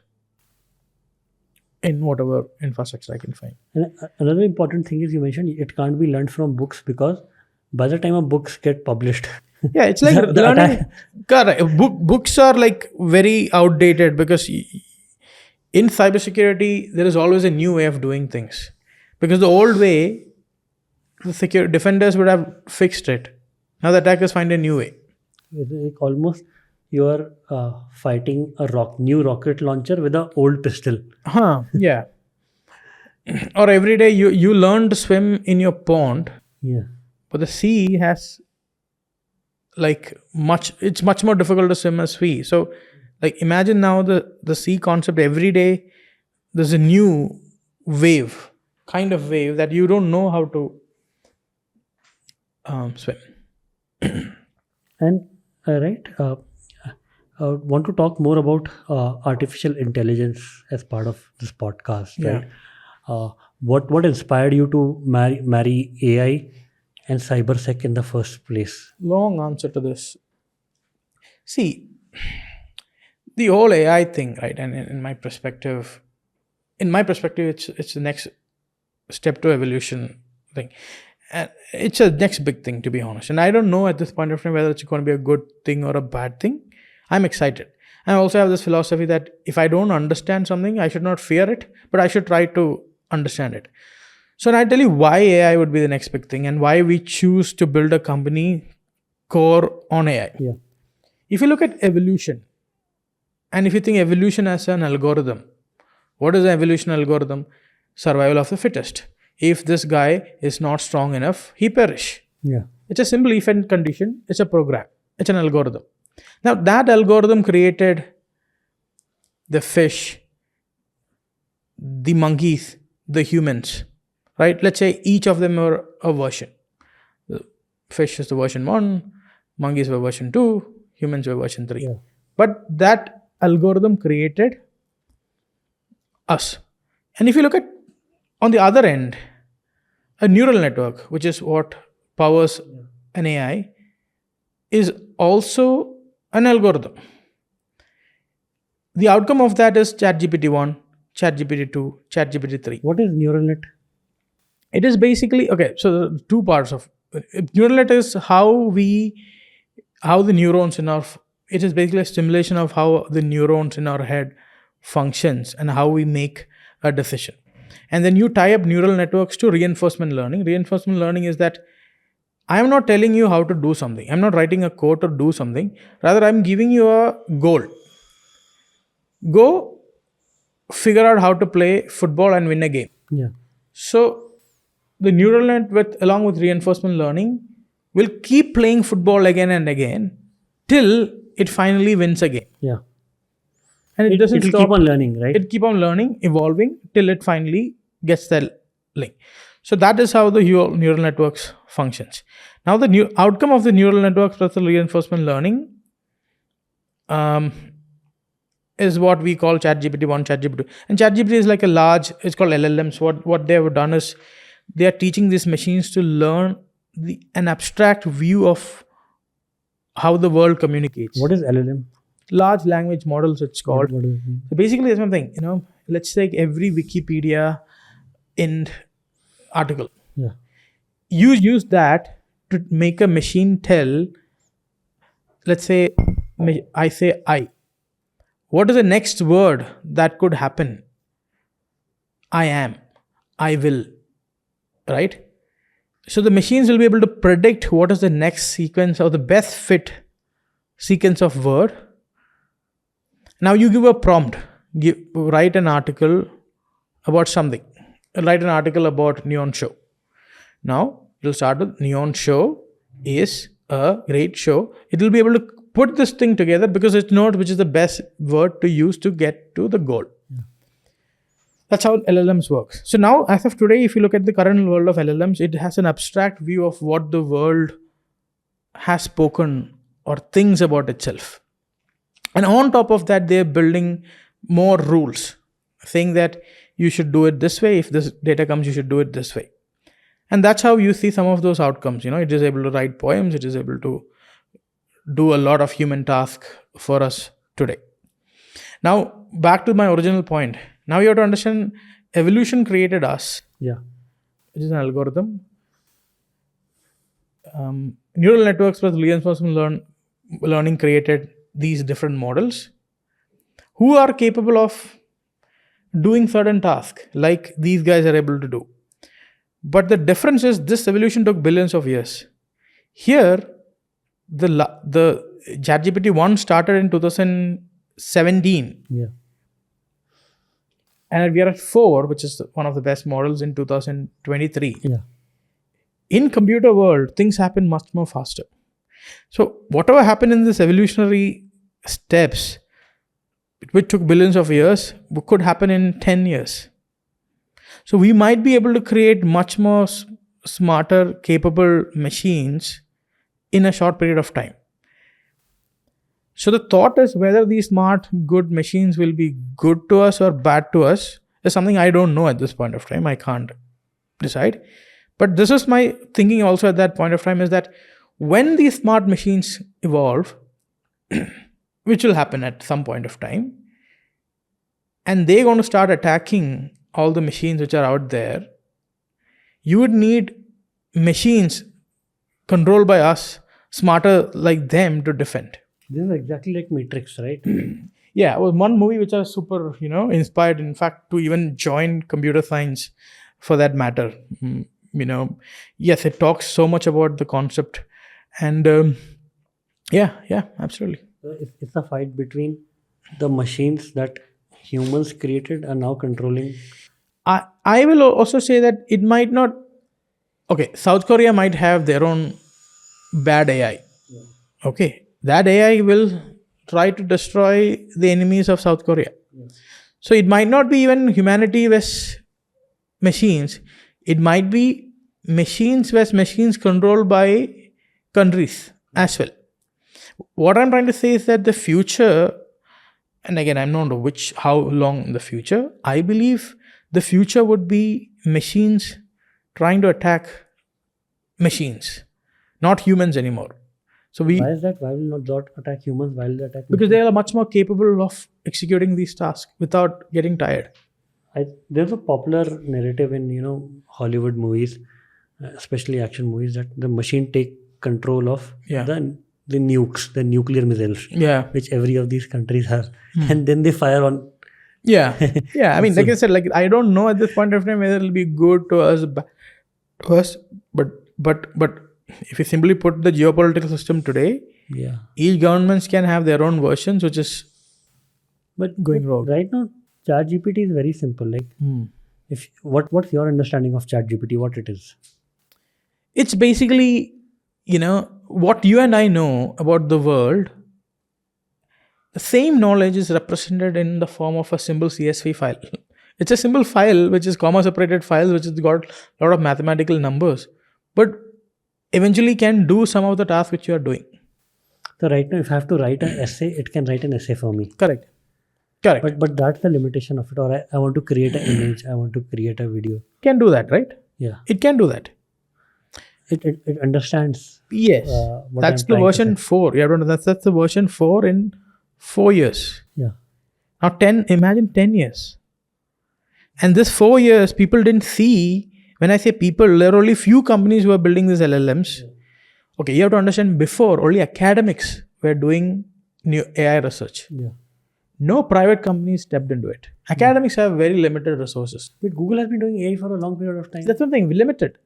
in whatever infrastructure I can find. And another important thing is you mentioned it can't be learned from books because by the time books get published, Yeah, it's like the learning. Correct. Books are like very outdated because in cybersecurity, there is always a new way of doing things. Because the old way, the defenders would have fixed it. Now the attackers find a new way. it's like almost you are fighting a new rocket launcher with an old pistol. Yeah. Or every day you learn to swim in your pond, Yeah. but the sea has it's much more difficult to swim as sea. So like imagine now the sea concept. Every day there's a new kind of wave that you don't know how to swim. And want to talk more about artificial intelligence as part of this podcast, right? What inspired you to marry AI and cybersec in the first place? Long answer to this. See, the whole AI thing, right? And in my perspective, it's the next step to evolution thing. And it's a next big thing, to be honest. And I don't know at this point of time whether it's going to be a good thing or a bad thing. I'm excited. I also have this philosophy that if I don't understand something, I should not fear it, but I should try to understand it. So I'll tell you why AI would be the next big thing and why we choose to build a company core on AI. Yeah. If you look at evolution, And if you think evolution as an algorithm, what is the evolution algorithm? Survival of the fittest. If this guy is not strong enough, he perish. Yeah. It's a simple if and condition. It's a program. It's an algorithm. Now that algorithm created the fish, the monkeys, the humans, right? Let's say each of them are a version. The fish is the version 1, monkeys were version 2, humans were version 3. Yeah. But that algorithm created us. And if you look at on the other end, a neural network, which is what powers an AI, is also an algorithm. The outcome of that is ChatGPT 1, ChatGPT 2, ChatGPT 3. What is neural net? It is basically, okay, so the two parts of neural net is how the neurons in our, it is basically a stimulation of how the neurons in our head functions and how we make a decision. And then you tie up neural networks to reinforcement learning. Reinforcement learning is that I am not telling you how to do something. I'm not writing a code to do something. Rather, I'm giving you a goal. Go figure out how to play football and win a game. Yeah. So the neural net along with reinforcement learning will keep playing football again and again till it finally wins a game. Yeah. And it doesn't It'll stop. keep on learning, right? It keep on learning, evolving till it finally gets that link. So that is how the neural networks functions. Now the new outcome of the neural networks plus the reinforcement learning is what we call ChatGPT 1, ChatGPT 2. And ChatGPT is like a large, it's called LLMs. What they have done is they are teaching these machines to learn an abstract view of how the world communicates. What is LLM? Large language models, it's called. What is it? So basically, there's something, let's take every Wikipedia in article. Yeah. You use that to make a machine tell, let's say, I say I. What is the next word that could happen? I am. I will. Right? So the machines will be able to predict what is the next sequence or the best fit sequence of word. Now you give a prompt. Write an article about something. Write an article about Neon Show. Now it'll start with Neon Show is a great show. It will be able to put this thing together because it knows which is the best word to use to get to the goal. Yeah. That's how LLMs works. So now, as of today, if you look at the current world of LLMs, it has an abstract view of what the world has spoken or thinks about itself. And on top of that, they're building more rules, saying that you should do it this way. If this data comes, you should do it this way. And that's how you see some of those outcomes. It is able to write poems. It is able to do a lot of human tasks for us today. Now, back to my original point. Now you have to understand evolution created us. Yeah. It is an algorithm. Neural networks plus reinforcement learning created these different models who are capable of doing certain tasks like these guys are able to do. But the difference is this evolution took billions of years. Here, the ChatGPT 1 started in 2017. Yeah. And we are at 4, which is one of the best models in 2023. Yeah. In computer world, things happen much more faster. So whatever happened in this evolutionary steps, which took billions of years, could happen in 10 years. So we might be able to create much more smarter, capable machines in a short period of time. So the thought is whether these smart, good machines will be good to us or bad to us is something I don't know at this point of time. I can't decide. But this is my thinking also at that point of time, is that when these smart machines evolve, which will happen at some point of time, and they're going to start attacking all the machines which are out there, you would need machines controlled by us, smarter like them, to defend. This is exactly like Matrix, right? Yeah, it was one movie which I was super, inspired, in fact, to even join computer science for that matter. Yes, it talks so much about the concept. And yeah, absolutely. It's a fight between the machines that humans created are now controlling. I will also say that it might not. Okay, South Korea might have their own bad AI. Okay, that AI will try to destroy the enemies of South Korea. So it might not be even humanity versus machines. It might be machines versus machines controlled by countries as well. What I'm trying to say is that the future, and again, I'm not sure how long in the future, I believe the future would be machines trying to attack machines, not humans anymore. So Why is that? Why will not attack humans? Why will they attack because machines? they are much more capable of executing these tasks without getting tired. There's a popular narrative in Hollywood movies, especially action movies, that the machine take control of Yeah. the nukes, the nuclear missiles, Yeah. which every of these countries have, and then they fire on. Yeah. Yeah. I mean, like I said, like I don't know at this point of time whether it'll be good to us, but if you simply put the geopolitical system today, Yeah, each governments can have their own versions, which is but going wrong. right now, ChatGPT is very simple. Like, if what's your understanding of ChatGPT? What it is? It's basically, what you and I know about the world. The same knowledge is represented in the form of a simple CSV file. It's a simple file which is comma separated file which has got a lot of mathematical numbers, but eventually can do some of the tasks which you are doing. So right now, if I have to write an essay, it can write an essay for me. Correct. But that's the limitation of it. Or I want to create an image. I want to create a video. Can do that, right? Yeah, It can do that. it understands. Yes. What That's I'm the trying to version say. 4. You have to know that's the version 4 in 4 years. Yeah. Now imagine 10 years. And this 4 years, people didn't see. When I say people, there are only few companies who are building these LLMs. Okay, you have to understand, before only academics were doing new AI research. Yeah. No private companies stepped into it. Academics have very limited resources. But Google has been doing AI for a long period of time. That's one thing, limited.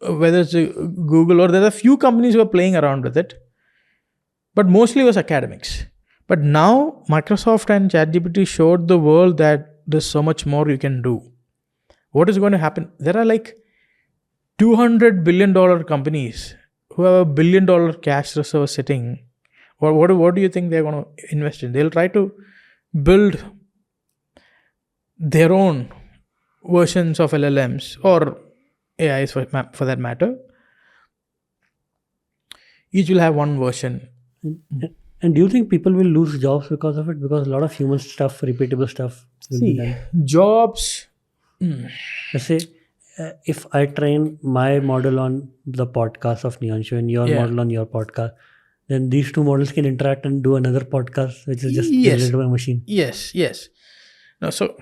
Whether it's Google or there are a few companies who are playing around with it, but mostly it was academics. But now Microsoft and ChatGPT showed the world that there's so much more you can do. What is going to happen? There are like $200 billion companies who have $1 billion cash reserve sitting. What do you think they're going to invest in? They'll try to build their own versions of LLMs or AIs for that matter. Each will have one version. And do you think people will lose jobs because of it? Because a lot of human stuff, repeatable stuff will be done. Jobs. Let's say if I train my model on the podcast of Neonshu and your model on your podcast, then these two models can interact and do another podcast, which is just generated by a machine. Yes. No, so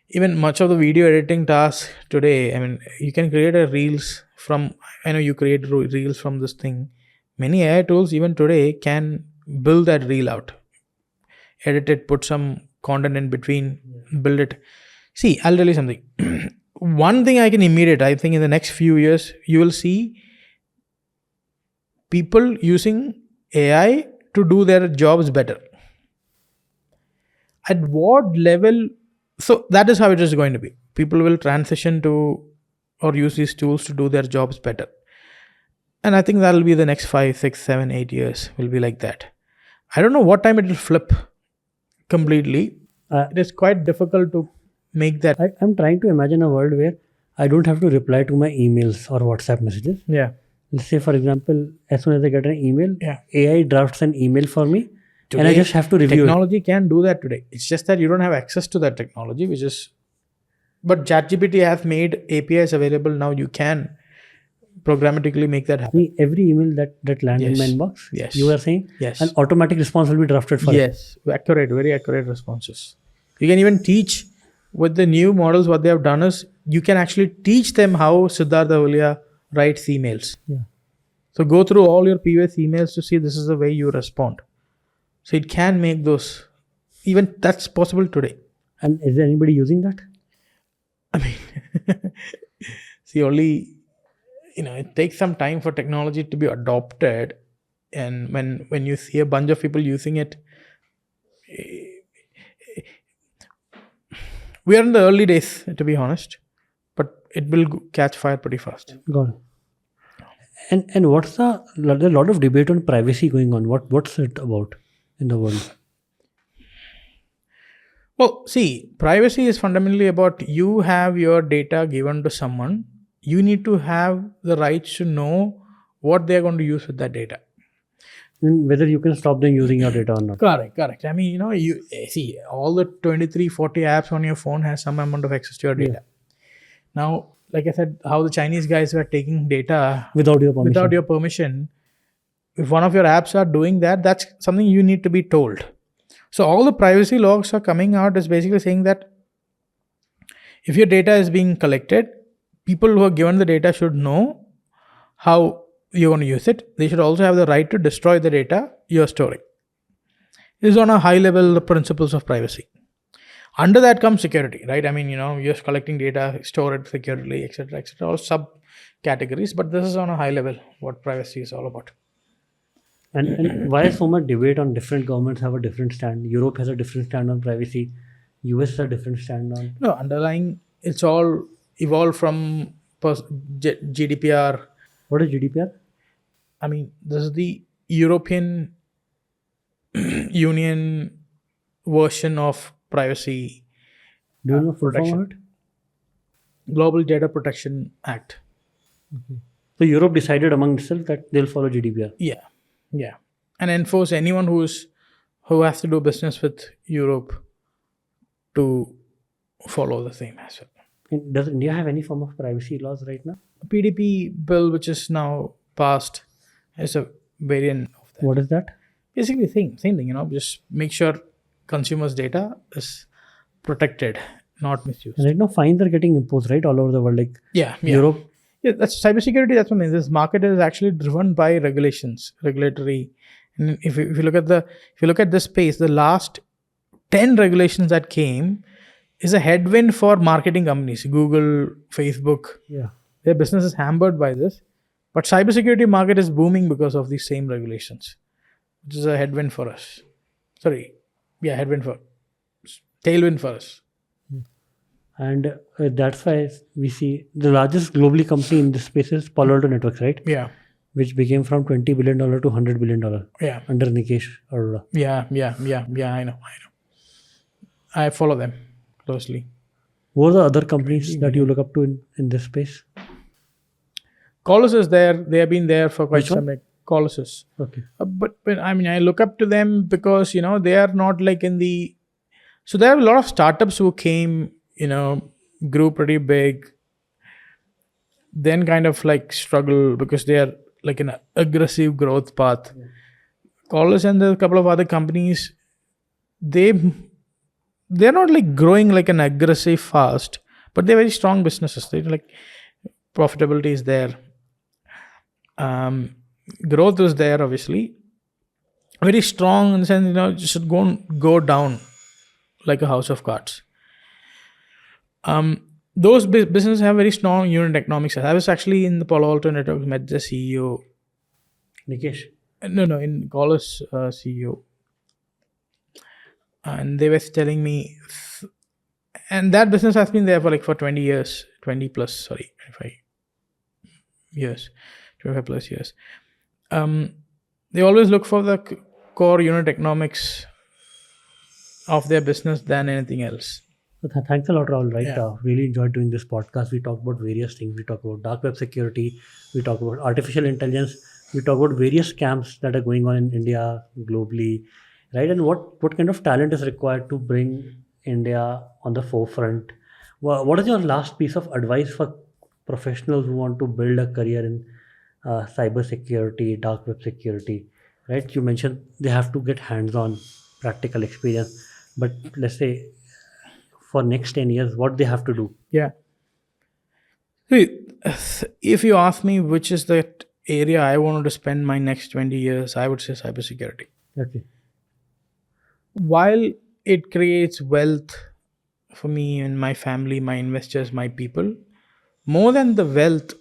even much of the video editing tasks today, I mean, you can create a reels from, I know you create reels from this thing. Many AI tools even today can build that reel out, edit it, put some content in between, build it. See, I'll tell you something. One thing I think in the next few years, you will see people using AI to do their jobs better. At what level? So that is how it is going to be. People will transition to or use these tools to do their jobs better. And I think that'll be the next 5, 6, 7, 8 years will be like that. I don't know what time it will flip completely. It is quite difficult to make that. I'm trying to imagine a world where I don't have to reply to my emails or WhatsApp messages. Yeah. Let's say, for example, as soon as I get an email, Yeah. AI drafts an email for me, Today, and I just have to review it. Technology can do that today. It's just that you don't have access to that technology, which is. But ChatGPT has made APIs available now. You can programmatically make that happen. Every email that lands in my inbox, Yes. you are saying, Yes. an automatic response will be drafted for it. Yes, accurate, very accurate responses. You can even teach with the new models. What they have done is you can actually teach them how Siddhartha Ahluwalia writes emails. Yeah. So go through all your previous emails to see this is the way you respond. So it can make those. Even that's possible today. And is there anybody using that? I mean, see, only it takes some time for technology to be adopted, and when you see a bunch of people using it, We are in the early days, to be honest, but it will catch fire pretty fast. Got it. And what's there's a lot of debate on privacy going on. What's it about in the world? Well, see, privacy is fundamentally about you have your data given to someone. You need to have the rights to know what they're going to use with that data. And whether you can stop them using your data or not. Correct. I mean, you see, all the 23, 40 apps on your phone has some amount of access to your data. Now, like I said, how the Chinese guys were taking data Without your permission. without your permission. If one of your apps are doing that, that's something you need to be told. So all the privacy logs are coming out is basically saying that if your data is being collected, people who are given the data should know how you're going to use it. They should also have the right to destroy the data you're storing. This is on a high level, the principles of privacy. Under that comes security, right? I mean, you're collecting data, store it securely, etc., all subcategories. But this is on a high level, what privacy is all about. And why so much debate on different governments have a different stand? Europe has a different stand on privacy. US has a different stand on. No, underlying, it's all evolved from GDPR. What is GDPR? I mean, this is the European Union version of privacy. Do you know full protection. form of it? Global Data Protection Act. So Europe decided among itself that they'll follow GDPR. Yeah, and enforce anyone who has to do business with Europe to follow the same as well. And does India have any form of privacy laws right now? PDP bill, which is now passed, is a variant of that. What is that? Basically, same thing. Just make sure consumers' data is protected, not misused. Right now, fines are getting imposed right all over the world. Like Europe. Yeah, that's cybersecurity. That's what I mean. This market is actually driven by regulatory. And if you look at this space, the last 10 regulations that came is a headwind for marketing companies. Google, Facebook. Yeah. Their business is hampered by this. But cybersecurity market is booming because of these same regulations, which is a headwind for us. Tailwind for us. And that's why we see the largest globally company in this space is Palo Alto Networks, right? Yeah. Which became from $20 billion to $100 billion. Yeah. Under Nikesh Arora. Yeah. I know. I follow them closely. What are the other companies that you look up to in this space? Colossus is there. They have been there for quite some time. Colossus. Okay. But I mean, I look up to them because, they are not like in the... So there are a lot of startups who came, grew pretty big, then kind of like struggle because they are like an aggressive growth path. Colossus and a couple of other companies, they're not like growing like an aggressive fast, but they're very strong businesses. They're like profitability is there. Growth is there, obviously. Very strong in the sense, just go down like a house of cards. Those businesses have very strong unit economics. I was actually in the Palo Alto Network, met the CEO. Nikesh? No, in Colossus CEO. And they were telling me, and that business has been there for 20 years, 25 years. They always look for the core unit economics of their business than anything else. So thanks a lot, Rahul. Right? Yeah. Really enjoyed doing this podcast. We talk about various things. We talk about dark web security. We talk about artificial intelligence. We talk about various scams that are going on in India, globally, right? And what kind of talent is required to bring India on the forefront? What is your last piece of advice for professionals who want to build a career in cyber security, dark web security, right? You mentioned they have to get hands-on practical experience, but let's say for next 10 years, what they have to do? Yeah. See, if you ask me which is the area I wanted to spend my next 20 years, I would say cybersecurity. Okay. While it creates wealth for me and my family, my investors, my people, more than the wealth,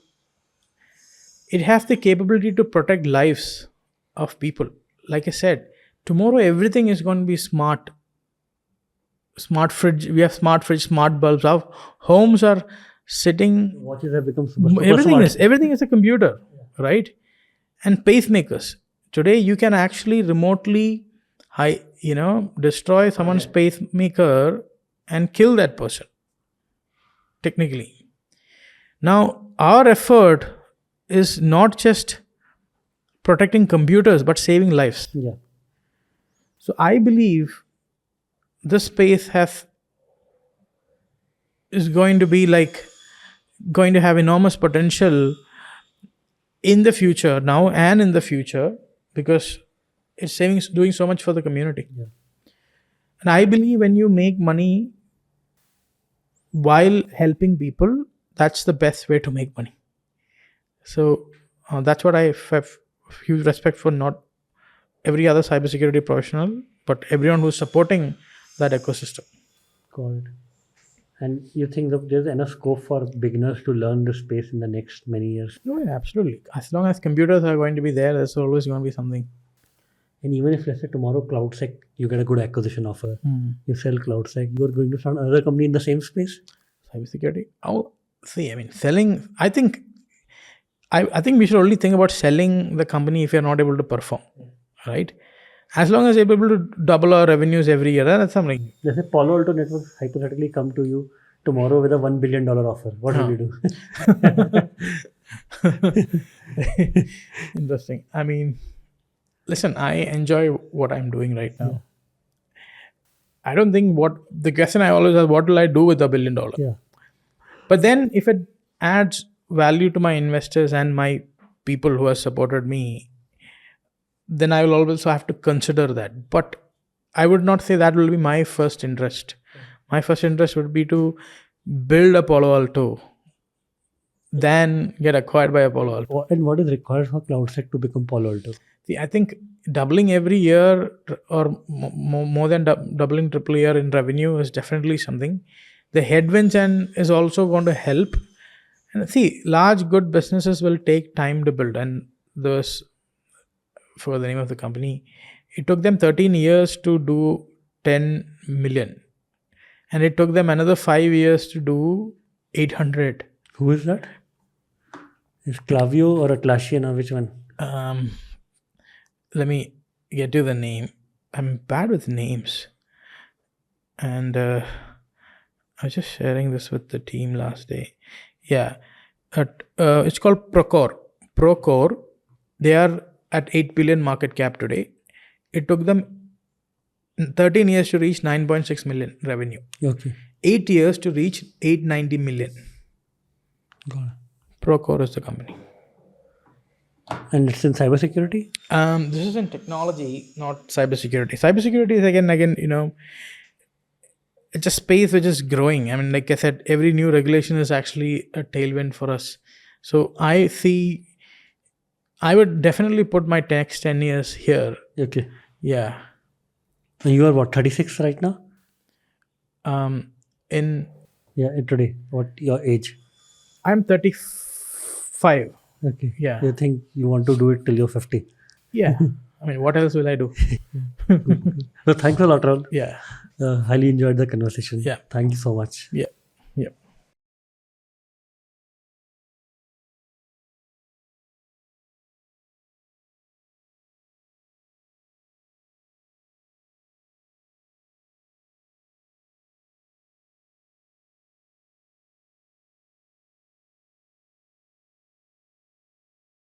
it has the capability to protect lives of people. Like I said, tomorrow everything is going to be smart. smart fridge. We have smart fridge, smart bulbs. Our homes are sitting. Watches have become super smart. Everything is a computer, right? And pacemakers. Today you can actually remotely, destroy someone's pacemaker and kill that person. Technically, now our effort is not just protecting computers but saving lives. Yeah. So I believe this space is going to be going to have enormous potential in the future now and in the future, because it's doing so much for the community. Yeah. And I believe when you make money while helping people, that's the best way to make money. So that's what I have huge respect for, not every other cybersecurity professional, but everyone who's supporting that ecosystem. Got it. And you think that there's enough scope for beginners to learn the space in the next many years? No, yeah, absolutely. As long as computers are going to be there, there's always going to be something. And even if, let's say, tomorrow CloudSEK, you get a good acquisition offer, you sell CloudSEK, you're going to start another company in the same space? Cybersecurity? Selling, I think we should only think about selling the company if you're not able to perform, right? As long as you're able to double our revenues every year, that's something. Let's say Palo Alto Networks hypothetically come to you tomorrow with a $1 billion offer. What will you do? Interesting. Listen, I enjoy what I'm doing right now. Yeah. I don't think the question I always ask, what will I do with $1 billion? Yeah. But then if it adds value to my investors and my people who have supported me, then I will also have to consider that. But I would not say that will be my first interest. My first interest would be to build a Palo Alto, then get acquired by a Palo Alto. And what is required for CloudSEK to become Palo Alto? See, I think doubling every year or more than doubling triple year in revenue is definitely something. The headwinds is also going to help. And see, large good businesses will take time to build. And those, for the name of the company, it took them 13 years to do 10 million. And it took them another 5 years to do 800. Who is that? Is Clavio or Atlassian, or which one? Let me get you the name. I'm bad with names. And I was just sharing this with the team last day. Yeah. It's called Procore. They are at 8 billion market cap today. It took them 13 years to reach 9.6 million revenue. Okay. 8 years to reach 890 million. Got it. Procore is the company. And it's in cybersecurity? This is in technology, not cybersecurity. Cybersecurity is again, it's a space which is growing. Like I said, every new regulation is actually a tailwind for us. So I would definitely put my next 10 years here. Okay. Yeah. And you are what, 36 right now? Today. What your age? I'm 35. Okay. Yeah. You think you want to do it till you're 50? Yeah. What else will I do? So thanks a lot, Rahul. Yeah. Highly enjoyed the conversation. Yeah. Thank you so much. Yeah.